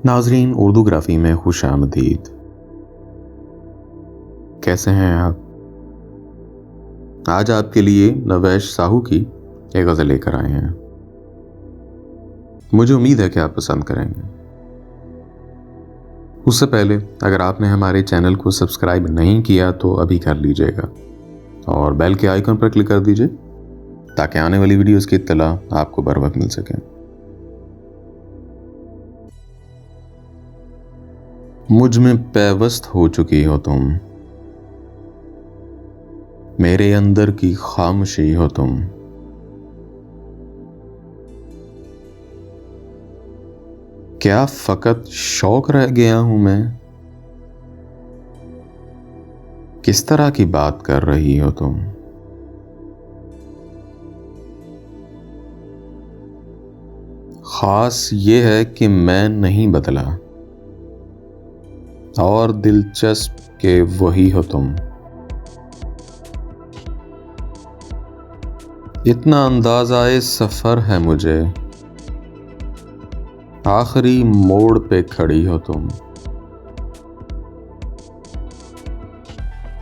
नाजरीन, उर्दूग्राफी में खुश आमदीद। कैसे हैं आप? आज आपके लिए नवैश साहू की एक गज़ल लेकर आए हैं। मुझे उम्मीद है कि आप पसंद करेंगे। उससे पहले अगर आपने हमारे चैनल को सब्सक्राइब नहीं किया तो अभी कर लीजिएगा और बेल के आइकन पर क्लिक कर दीजिए ताकि आने वाली वीडियोस की इत्तला आपको बर वक्त मिल सके। मुझ में पैवस्त हो चुकी हो तुम, मेरे अंदर की खामोशी हो तुम। क्या फकत शौक रह गया हूं मैं? किस तरह की बात कर रही हो तुम? खास ये है कि मैं नहीं बदला और दिलचस्प के वही हो तुम। इतना अंदाज़ाए सफ़र है मुझे, आखिरी मोड़ पे खड़ी हो तुम।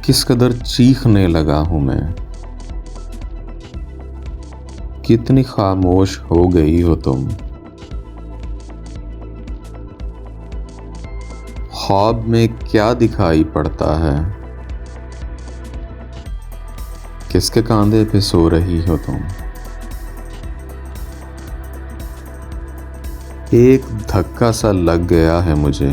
किस कदर चीखने लगा हूं मैं, कितनी खामोश हो गई हो तुम। ख्वाब में क्या दिखाई पड़ता है, किसके कांधे पे सो रही हो तुम। एक धक्का सा लग गया है मुझे,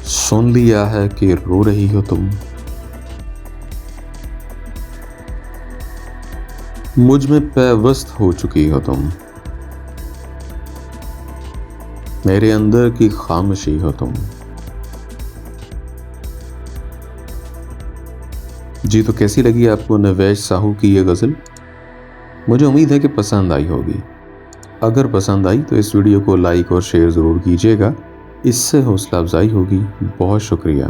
सुन लिया है कि रो रही हो तुम। मुझ में पैवस्त हो चुकी हो तुम, मेरे अंदर की खामोशी हो तुम। जी, तो कैसी लगी आपको नवैश साहू की ये गज़ल? मुझे उम्मीद है कि पसंद आई होगी। अगर पसंद आई तो इस वीडियो को लाइक और शेयर ज़रूर कीजिएगा, इससे हौसला अफजाई होगी। बहुत शुक्रिया।